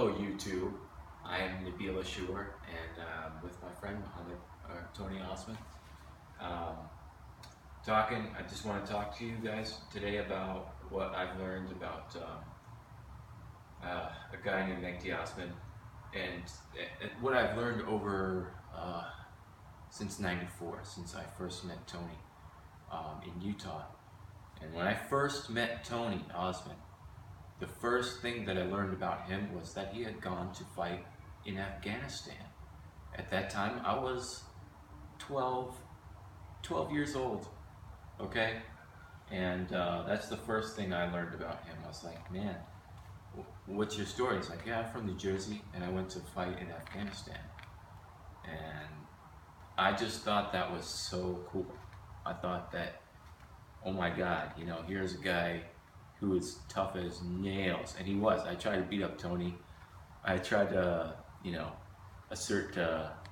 Hello YouTube, I am Nabil Ashur and with my friend Muhammad, Tony Osman. I just want to talk to you guys today about what I've learned about a guy named Gamal Osman and what I've learned over since '94, since I first met Tony in Utah. And when I first met Tony Osman, the first thing that I learned about him was that he had gone to fight in Afghanistan. At that time, I was 12 years old, okay? And that's the first thing I learned about him. I was like, man, what's your story? He's like, yeah, I'm from New Jersey, and I went to fight in Afghanistan. And I just thought that was so cool. I thought that, oh my God, you know, here's a guy who was tough as nails, and he was. I tried to beat up Tony. I tried to, you know, assert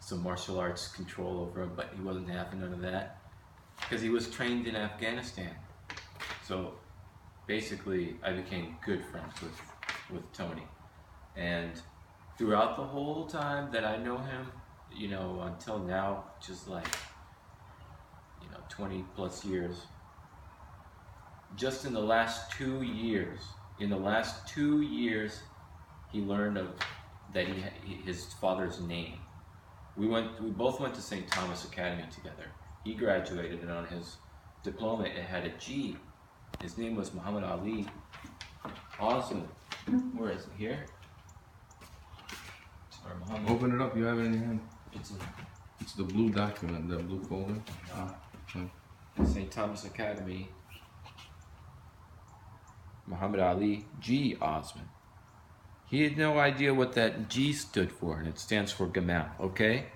some martial arts control over him, but he wasn't having none of that because he was trained in Afghanistan. So basically, I became good friends with Tony, and throughout the whole time that I know him, you know, until now, just like, you know, 20 plus years. Just in the last 2 years, he learned that his father's name. We both went to St. Thomas Academy together. He graduated, and on his diploma it had a G. His name was Muhammad Ali Osman. Where is it? Here? Or Muhammad. Open it up. You have it in your hand. It's the blue document, the blue folder. St. Thomas Academy. Muhammad Ali G. Osman. He had no idea what that G stood for, and it stands for Gamal, okay?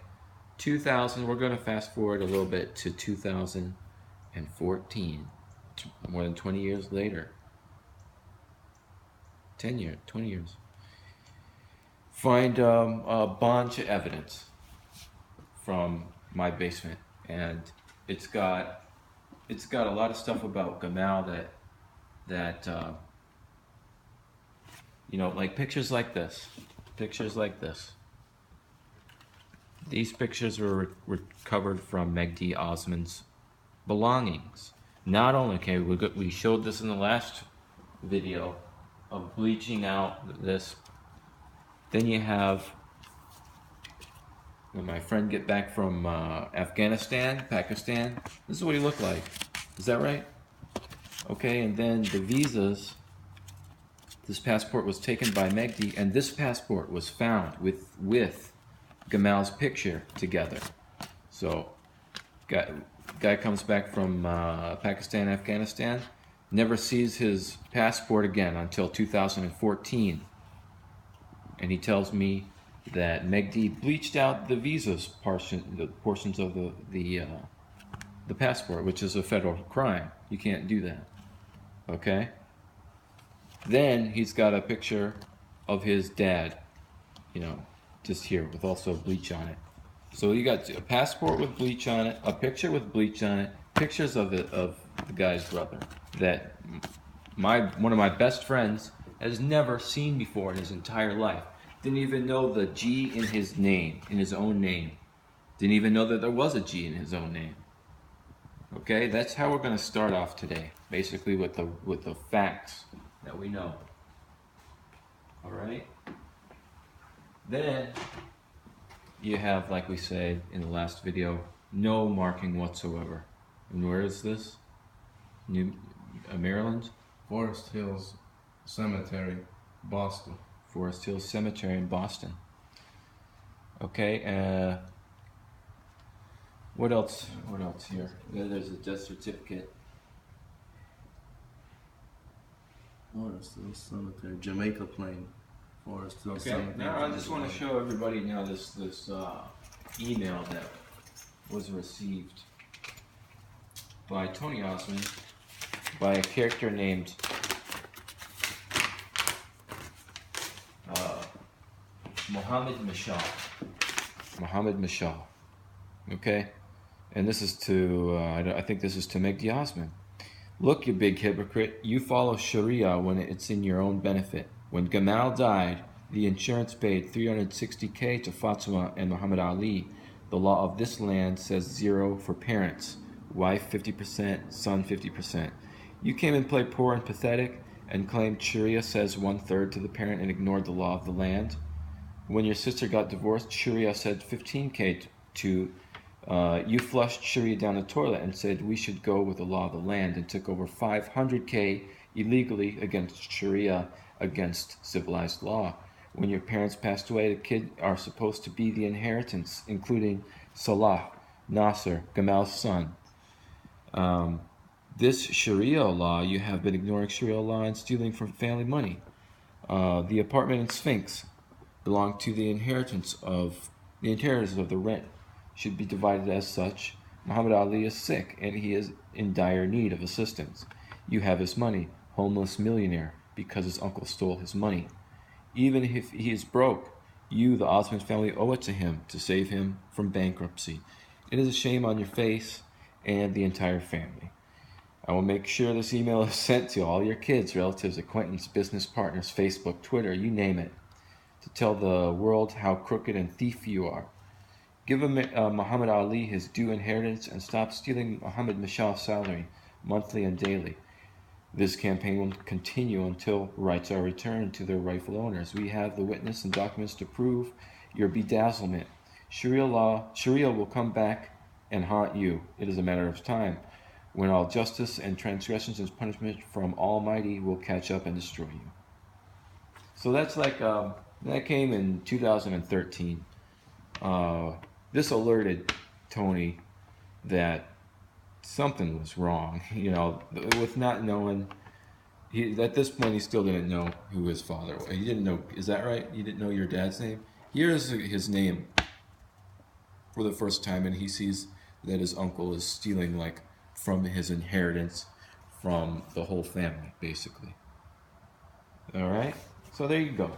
2000, we're going to fast forward a little bit to 2014, more than 20 years later. 20 years. Find a bunch of evidence from my basement, and it's got a lot of stuff about Gamal that you know, like pictures like this. These pictures were recovered from Gamal Osman's belongings. Not only, okay, we showed this in the last video of bleaching out this. Then you have, when my friend get back from Pakistan, this is what he looked like. Is that right? Okay, and then the visas, this passport was taken by Megdi, and this passport was found with Gamal's picture together. So, guy comes back from Pakistan, Afghanistan, never sees his passport again until 2014. And he tells me that Megdi bleached out the visas the portions of the passport, which is a federal crime. You can't do that. Okay? Then he's got a picture of his dad, you know, just here with also bleach on it. So you got a passport with bleach on it, a picture with bleach on it, pictures of the guy's brother that one of my best friends has never seen before in his entire life. Didn't even know the G in his name, in his own name. Didn't even know that there was a G in his own name. Okay, that's how we're going to start off today, basically with the facts that we know. All right. Then you have, like we said in the last video, no marking whatsoever. And where is this? Maryland? Forest Hills Cemetery, Boston. Forest Hills Cemetery in Boston. Okay. What else? What else here? There's a death certificate. Forest Hills Cemetery, Jamaica Plain. Forest Hills Cemetery. Now I just want to show everybody now this email that was received by Tony Osman by a character named Mohammed Mashal. Okay. And this is to, I think this is to Gamal Osman. Look, you big hypocrite, you follow Sharia when it's in your own benefit. When Gamal died, The insurance paid $360K to Fatima and Muhammad Ali. The law of this land says 0 for parents. Wife 50%, son 50%. You came and played poor and pathetic and claimed Sharia says 1/3 to the parent and ignored the law of the land. When your sister got divorced, Sharia said 15K to you flushed Sharia down the toilet and said we should go with the law of the land and took over 500K illegally against Sharia, against civilized law. When your parents passed away, the kids are supposed to be the inheritance, including Salah, Nasser, Gamal's son. This Sharia law, you have been ignoring Sharia law and stealing from family money. The apartment in Sphinx belong to the inheritors of the rent should be divided as such. Muhammad Ali is sick and he is in dire need of assistance. You have his money, homeless millionaire, because his uncle stole his money. Even if he is broke, you, the Osman family, owe it to him to save him from bankruptcy. It is a shame on your face and the entire family. I will make sure this email is sent to all your kids, relatives, acquaintances, business partners, Facebook, Twitter, you name it, to tell the world how crooked and thief you are. Give Muhammad Ali his due inheritance and stop stealing Muhammad Mashaw's salary, monthly and daily. This campaign will continue until rights are returned to their rightful owners. We have the witness and documents to prove your bedazzlement. Sharia will come back and haunt you. It is a matter of time when all justice and transgressions and punishment from Almighty will catch up and destroy you. So that's like, that came in 2013. This alerted Tony that something was wrong, with not knowing. At this point, he still didn't know who his father was. He didn't know, is that right? You didn't know your dad's name? Here's his name for the first time, and he sees that his uncle is stealing, from his inheritance from the whole family, basically. All right? So there you go.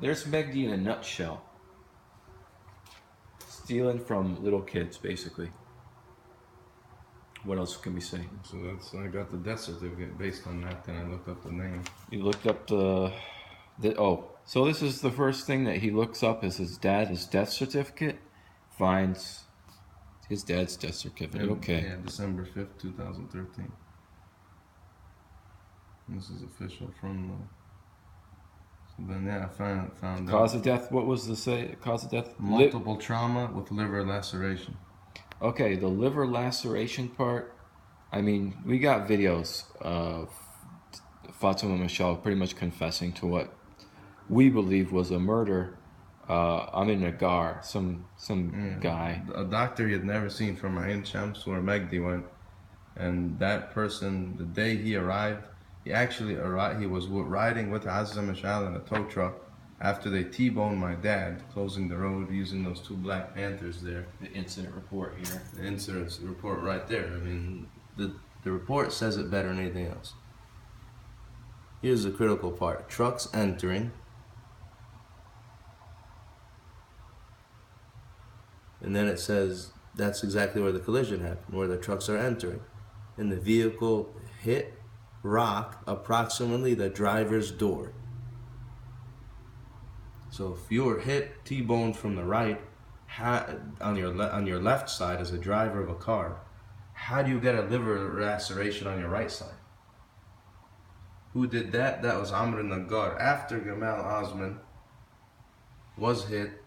There's Megdi in a nutshell. Stealing from little kids, basically. What else can we say? So I got the death certificate based on that, then I looked up the name. You looked up so this is the first thing that he looks up is his death certificate. Finds his dad's death certificate. Okay. Yeah, December 5th, 2013. This is official from so then I found cause of death. What was the cause of death? Multiple trauma with liver laceration. Okay, the liver laceration part. I mean, we got videos of Fatima Michelle pretty much confessing to what we believe was a murder. Amin Nagar, some guy. A doctor he had never seen from Ain Shams where Megdi went. And that person, the day he arrived, he was riding with Azza Mashal in a tow truck after they T-boned my dad, closing the road using those two Black Panthers there. The incident report here. The incident report right there. I mean, the report says it better than anything else. Here's the critical part. Trucks entering. And then it says that's exactly where the collision happened, where the trucks are entering. And the vehicle hit rock approximately the driver's door. So if you were hit T-boned from the right, on your left side as a driver of a car, how do you get a liver laceration on your right side? Who did that? That was Amr Nagar. After Gamal Osman was hit,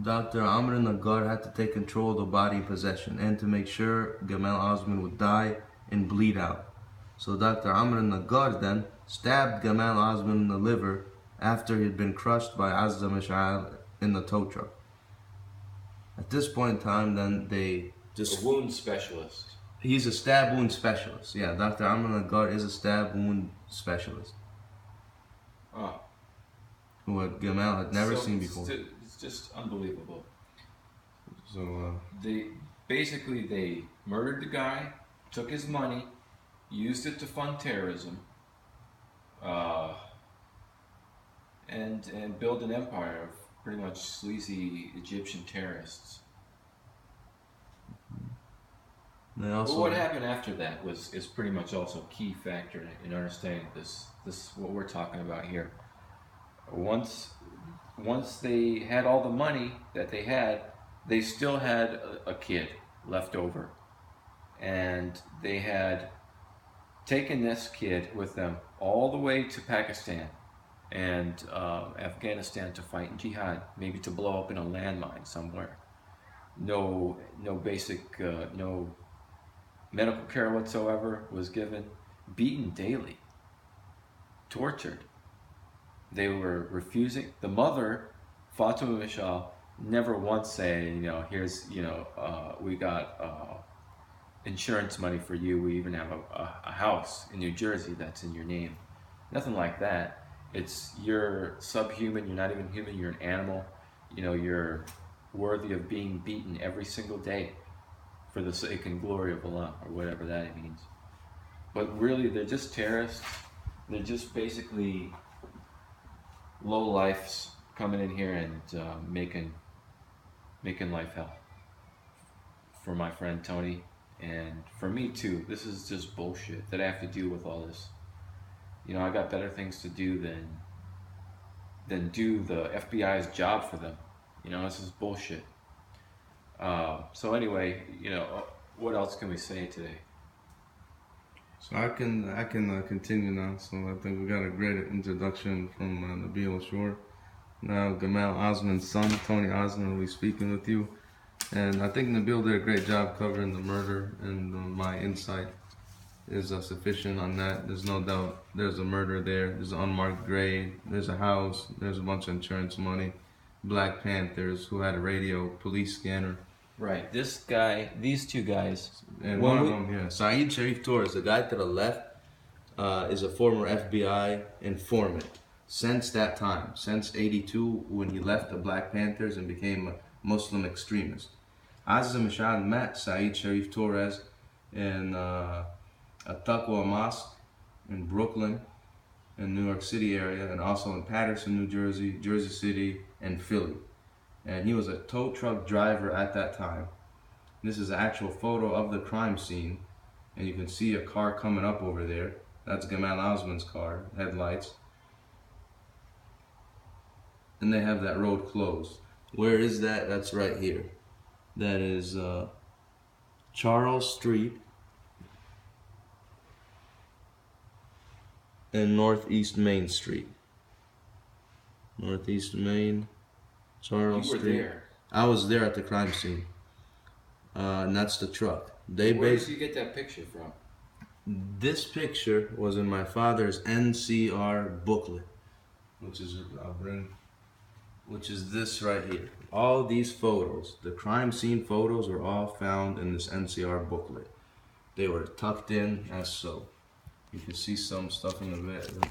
Dr. Amr Nagar had to take control of the body in possession and to make sure Gamal Osman would die and bleed out. So Dr. Amr Nagar then stabbed Gamal Osman in the liver after he had been crushed by Azza Mashal in the tow truck. At this point in time, then they just... A wound specialist. He's a stab wound specialist. Yeah, Dr. Amr Nagar is a stab wound specialist. Oh. Who Gamal had never seen before. It's just unbelievable. So they murdered the guy, took his money, used it to fund terrorism, and build an empire of pretty much sleazy Egyptian terrorists. But what happened after that is pretty much also a key factor in understanding this what we're talking about here. Once they had all the money that they had, they still had a kid left over, and they had taken this kid with them all the way to Pakistan and Afghanistan to fight in jihad, maybe to blow up in a landmine somewhere. No basic, no medical care whatsoever was given. Beaten daily, tortured. They were refusing. The mother, Fatima Mishal, never once saying, here's, we got insurance money for you. We even have a house in New Jersey that's in your name. Nothing like that. It's you're subhuman. You're not even human. You're an animal. You're worthy of being beaten every single day for the sake and glory of Allah, or whatever that means. But really, they're just terrorists. They're just basically low lifes coming in here and making life hell for my friend Tony, and for me too. This is just bullshit that I have to deal with all this. I got better things to do than do the FBI's job for them. This is bullshit. So anyway, what else can we say today? So I can continue now. So I think we got a great introduction from Nabil Shore. Now Gamal Osman's son, Tony Osman, will be speaking with you. And I think Nabil did a great job covering the murder, and my insight is sufficient on that. There's no doubt there's a murder there. There's an unmarked grave. There's a house. There's a bunch of insurance money. Black Panthers who had a radio, police scanner. Right. These two guys. And one of them, yeah. Saeed Sharif Torres, the guy to the left, is a former FBI informant. Since that time, since '82, when he left the Black Panthers and became a Muslim extremist. Aziz Mishal met Saeed Sharif Torres in a Taqwa mosque in Brooklyn, in New York City area, and also in Patterson, New Jersey, Jersey City, and Philly. And he was a tow truck driver at that time. This is an actual photo of the crime scene, and you can see a car coming up over there. That's Gamal Osman's car, headlights. And they have that road closed. Where is that? That's right here. That is Charles Street and Northeast Main Street. Northeast Main, Charles Street. You were there. I was there at the crime scene. And that's the truck. Where did you get that picture from? This picture was in my father's NCR booklet, which is this right here. All these photos, the crime scene photos, were all found in this NCR booklet. They were tucked in as so. You can see some stuff in the bed.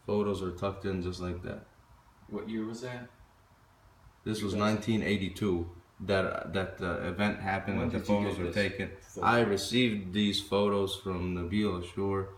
Photos were tucked in just like that. What year was that? This was 1982. That the event happened and the photos were taken. I received these photos from Nabil Ashur